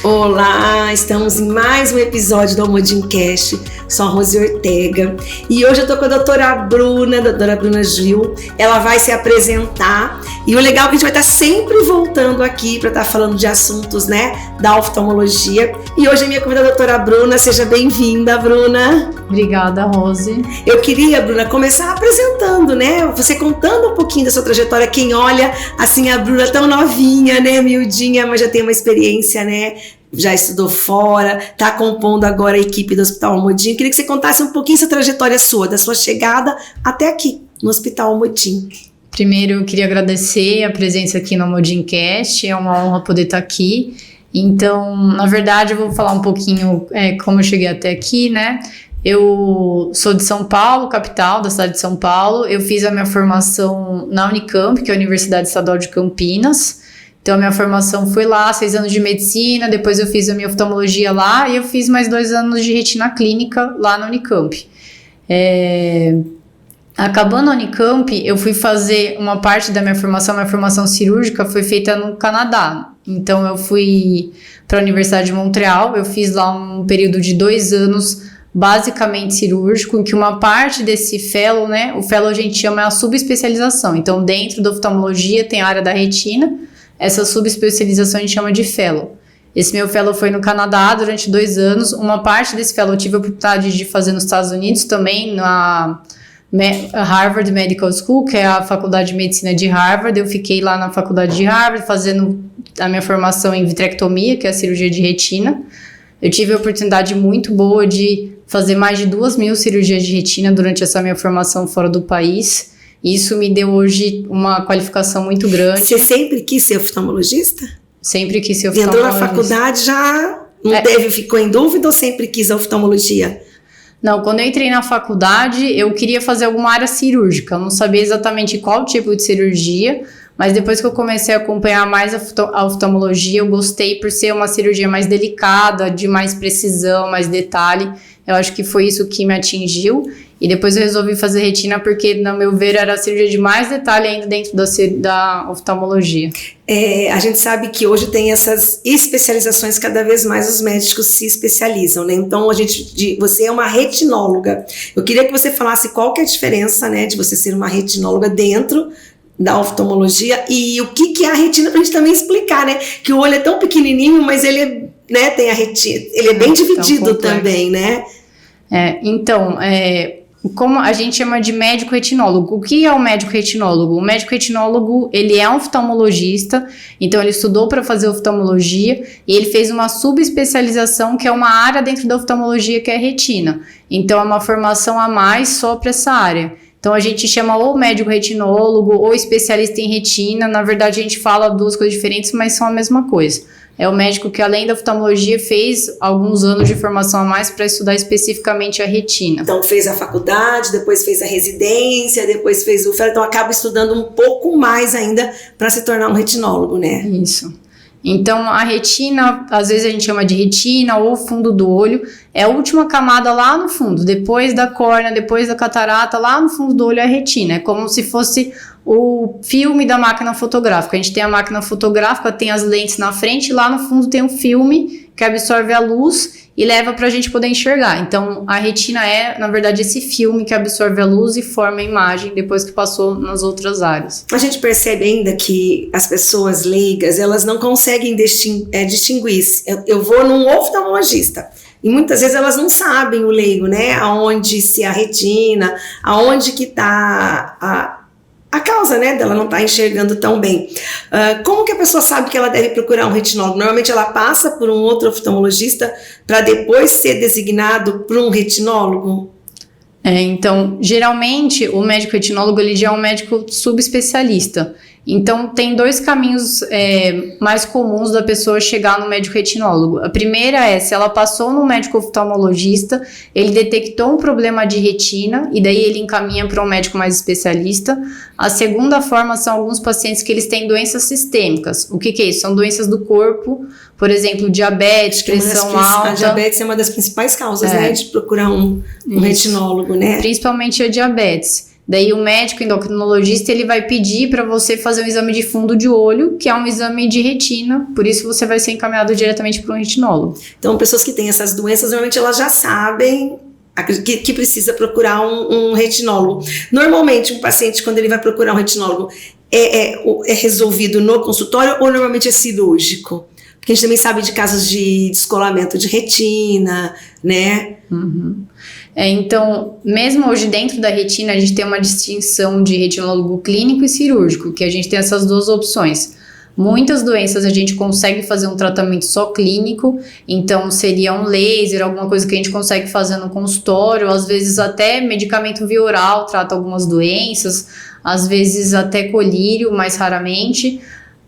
Olá, estamos em mais um episódio do Almodincast. Sou a Rose Ortega e hoje eu tô com a doutora Bruna Gil. Ela vai se apresentar e o legal é que a gente vai estar sempre voltando aqui para estar falando de assuntos, né, da oftalmologia. E hoje a minha convidada é a doutora Bruna. Seja bem-vinda, Bruna. Obrigada, Rose. Eu queria, Bruna, começar apresentando, né, você contando um pouquinho da sua trajetória. Quem olha, assim, a Bruna tão novinha, né, miudinha, mas já tem uma experiência, né, já estudou fora, está compondo agora a equipe do Hospital Almodim. Queria que você contasse um pouquinho essa trajetória sua, da sua chegada até aqui, no Hospital Almodim. Primeiro, eu queria agradecer a presença aqui no Almodincast, é uma honra poder estar aqui. Então, na verdade, eu vou falar um pouquinho como eu cheguei até aqui, né? Eu sou de São Paulo, capital da cidade de São Paulo. Eu fiz a minha formação na Unicamp, que é a Universidade Estadual de Campinas. Então, a minha formação foi lá, 6 anos de medicina, depois eu fiz a minha oftalmologia lá e eu fiz mais 2 anos de retina clínica lá na Unicamp. Acabando a Unicamp, eu fui fazer uma parte da minha formação cirúrgica foi feita no Canadá. Então, eu fui para a Universidade de Montreal, eu fiz lá um período de 2 anos basicamente cirúrgico, em que uma parte desse fellow, né, o fellow a gente chama a subespecialização. Então, dentro da oftalmologia tem a área da retina. Essa subespecialização a gente chama de fellow. Esse meu fellow foi no Canadá durante 2 anos. Uma parte desse fellow eu tive a oportunidade de fazer nos Estados Unidos também, na Harvard Medical School, que é a faculdade de medicina de Harvard. Eu fiquei lá na faculdade de Harvard fazendo a minha formação em vitrectomia, que é a cirurgia de retina. Eu tive a oportunidade muito boa de fazer mais de 2.000 cirurgias de retina durante essa minha formação fora do país. Isso me deu hoje uma qualificação muito grande. Você sempre quis ser oftalmologista? Sempre quis ser oftalmologista. Entrou na faculdade já ficou em dúvida ou sempre quis a oftalmologia? Não, quando eu entrei na faculdade, eu queria fazer alguma área cirúrgica. Eu não sabia exatamente qual tipo de cirurgia, mas depois que eu comecei a acompanhar mais a oftalmologia, eu gostei por ser uma cirurgia mais delicada, de mais precisão, mais detalhe. Eu acho que foi isso que me atingiu. E depois eu resolvi fazer retina porque, no meu ver, era a cirurgia de mais detalhe ainda dentro da oftalmologia. A gente sabe que hoje tem essas especializações, cada vez mais os médicos se especializam, né? Então, você é uma retinóloga. Eu queria que você falasse qual que é a diferença, né, de você ser uma retinóloga dentro da oftalmologia e o que é a retina, pra gente também explicar, né? Que o olho é tão pequenininho, mas ele, né, tem a retina, ele é bem dividido também, né? Como a gente chama de médico retinólogo. O que é o médico retinólogo? O médico retinólogo, ele é um oftalmologista, então ele estudou para fazer oftalmologia e ele fez uma subespecialização que é uma área dentro da oftalmologia que é retina. Então é uma formação a mais só para essa área. Então a gente chama ou médico retinólogo ou especialista em retina. Na verdade a gente fala 2 coisas diferentes, mas são a mesma coisa. É o médico que, além da oftalmologia, fez alguns anos de formação a mais para estudar especificamente a retina. Então, fez a faculdade, depois fez a residência, depois fez o fellow, então acaba estudando um pouco mais ainda para se tornar um retinólogo, né? Isso. Então, a retina, às vezes a gente chama de retina ou fundo do olho, é a última camada lá no fundo, depois da córnea, depois da catarata, lá no fundo do olho é a retina. É como se fosse o filme da máquina fotográfica. A gente tem a máquina fotográfica, tem as lentes na frente, e lá no fundo tem um filme que absorve a luz e leva pra gente poder enxergar. Então, a retina é, na verdade, esse filme que absorve a luz e forma a imagem depois que passou nas outras áreas. A gente percebe ainda que as pessoas leigas, elas não conseguem distinguir. Eu vou num oftalmologista e muitas vezes elas não sabem, o leigo, né, aonde se a retina, aonde que tá a causa, né, dela não estar enxergando tão bem. Como que a pessoa sabe que ela deve procurar um retinólogo? Normalmente ela passa por um outro oftalmologista para depois ser designado por um retinólogo? Então, geralmente, o médico retinólogo ele já é um médico subespecialista. Então, tem 2 caminhos mais comuns da pessoa chegar no médico retinólogo. A primeira é, se ela passou no médico oftalmologista, ele detectou um problema de retina e daí ele encaminha para um médico mais especialista. A segunda forma são alguns pacientes que eles têm doenças sistêmicas. O que é isso? São doenças do corpo, por exemplo, diabetes, pressão alta. A diabetes é uma das principais causas, né, de procurar um retinólogo, né? Principalmente a diabetes. Daí o médico endocrinologista, ele vai pedir para você fazer um exame de fundo de olho, que é um exame de retina, por isso você vai ser encaminhado diretamente para um retinólogo. Então, pessoas que têm essas doenças, normalmente elas já sabem que precisa procurar um retinólogo. Normalmente, um paciente, quando ele vai procurar um retinólogo, é resolvido no consultório ou normalmente é cirúrgico? Porque a gente também sabe de casos de descolamento de retina, né? Uhum. Então, mesmo hoje dentro da retina, a gente tem uma distinção de retinólogo clínico e cirúrgico, que a gente tem essas duas opções. Muitas doenças a gente consegue fazer um tratamento só clínico, então seria um laser, alguma coisa que a gente consegue fazer no consultório, às vezes até medicamento via oral trata algumas doenças, às vezes até colírio, mais raramente.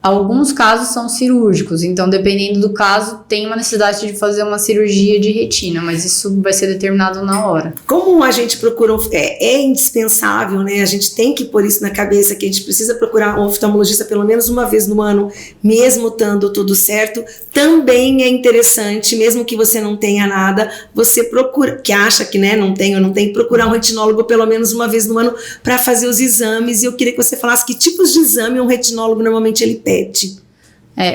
Alguns casos são cirúrgicos, então dependendo do caso tem uma necessidade de fazer uma cirurgia de retina, mas isso vai ser determinado na hora. Como a gente procura, é indispensável, né? A gente tem que pôr isso na cabeça, que a gente precisa procurar um oftalmologista pelo menos uma vez no ano, mesmo estando tudo certo. Também é interessante, mesmo que você não tenha nada, você procura, que acha que né, não tem ou não tem, procurar um retinólogo pelo menos uma vez no ano para fazer os exames. E eu queria que você falasse que tipos de exame um retinólogo normalmente ele pede.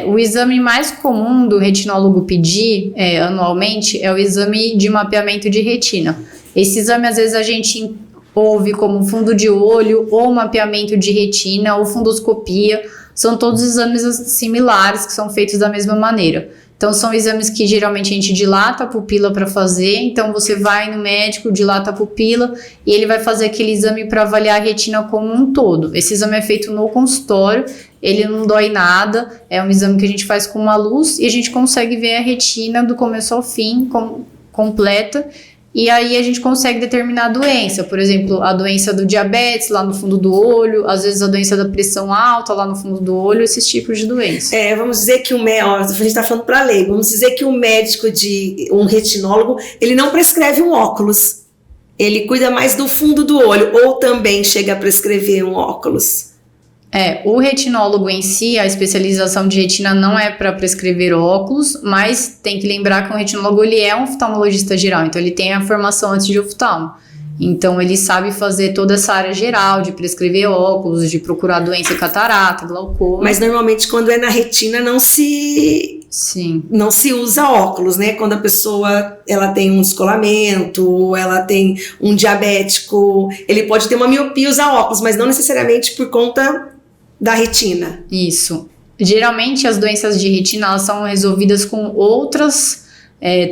O exame mais comum do retinólogo pedir anualmente é o exame de mapeamento de retina. Esse exame, às vezes, a gente ouve como fundo de olho, ou mapeamento de retina, ou fundoscopia. São todos exames similares que são feitos da mesma maneira. Então, são exames que geralmente a gente dilata a pupila para fazer. Então, você vai no médico, dilata a pupila e ele vai fazer aquele exame para avaliar a retina como um todo. Esse exame é feito no consultório, ele não dói nada, é um exame que a gente faz com uma luz e a gente consegue ver a retina do começo ao fim, completa. E aí a gente consegue determinar a doença, por exemplo, a doença do diabetes lá no fundo do olho, às vezes a doença da pressão alta lá no fundo do olho, esses tipos de doença. Vamos dizer que a gente está falando para leigo, vamos dizer que o médico de um retinólogo, ele não prescreve um óculos, ele cuida mais do fundo do olho, ou também chega a prescrever um óculos? O retinólogo em si, a especialização de retina não é para prescrever óculos, mas tem que lembrar que um retinólogo ele é um oftalmologista geral, então ele tem a formação antes de oftalmo. Então ele sabe fazer toda essa área geral de prescrever óculos, de procurar doença catarata, glaucoma. Mas normalmente quando é na retina não se usa óculos, né? Quando a pessoa ela tem um descolamento, ela tem um diabético, ele pode ter uma miopia e usar óculos, mas não necessariamente por conta da retina. Isso. Geralmente as doenças de retina elas são resolvidas com outros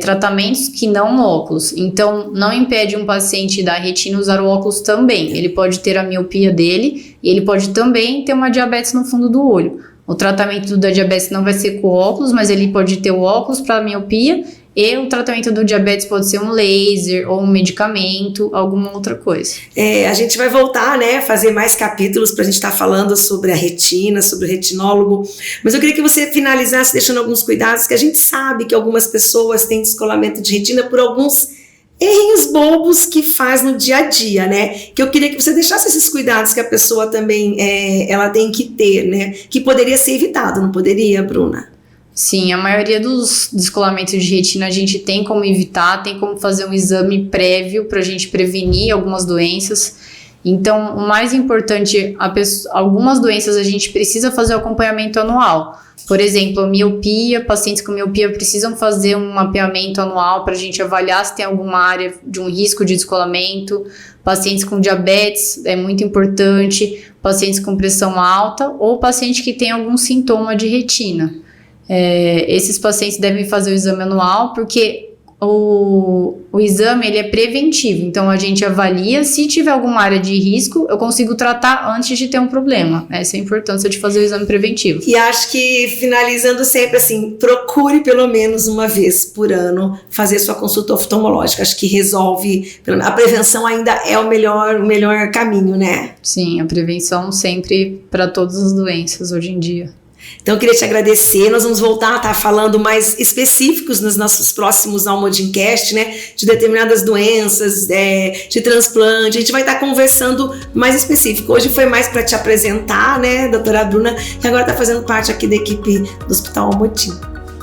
tratamentos que não óculos. Então não impede um paciente da retina usar o óculos também. Ele pode ter a miopia dele e ele pode também ter uma diabetes no fundo do olho. O tratamento da diabetes não vai ser com óculos, mas ele pode ter o óculos para a miopia e o tratamento do diabetes pode ser um laser ou um medicamento, alguma outra coisa. A gente vai voltar, né, fazer mais capítulos para a gente estar falando sobre a retina, sobre o retinólogo, mas eu queria que você finalizasse deixando alguns cuidados, que a gente sabe que algumas pessoas têm descolamento de retina por alguns errinhos bobos que faz no dia a dia, né? Que eu queria que você deixasse esses cuidados que a pessoa também ela tem que ter, né? Que poderia ser evitado, não poderia, Bruna? Sim, a maioria dos descolamentos de retina a gente tem como evitar, tem como fazer um exame prévio para a gente prevenir algumas doenças. Então, o mais importante, algumas doenças a gente precisa fazer o acompanhamento anual. Por exemplo, a miopia, pacientes com miopia precisam fazer um mapeamento anual para a gente avaliar se tem alguma área de um risco de descolamento. Pacientes com diabetes é muito importante, pacientes com pressão alta ou paciente que tem algum sintoma de retina. Esses pacientes devem fazer o exame anual porque o exame ele é preventivo, então a gente avalia, se tiver alguma área de risco, eu consigo tratar antes de ter um problema. Essa é a importância de fazer o exame preventivo. E acho que, finalizando sempre assim, procure pelo menos uma vez por ano fazer sua consulta oftalmológica. Acho que resolve, a prevenção ainda é o melhor caminho, né? Sim, a prevenção sempre para todas as doenças hoje em dia. Então eu queria te agradecer, nós vamos voltar a estar falando mais específicos nos nossos próximos Almodincast, né, de determinadas doenças, de transplante, a gente vai estar conversando mais específico. Hoje foi mais para te apresentar, né, doutora Bruna, que agora está fazendo parte aqui da equipe do Hospital Almodim.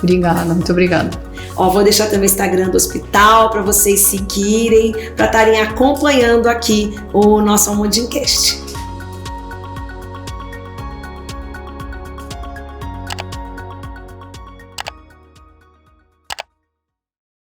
Obrigada, muito obrigada. Ó, vou deixar também o Instagram do hospital para vocês seguirem, para estarem acompanhando aqui o nosso Almodincast.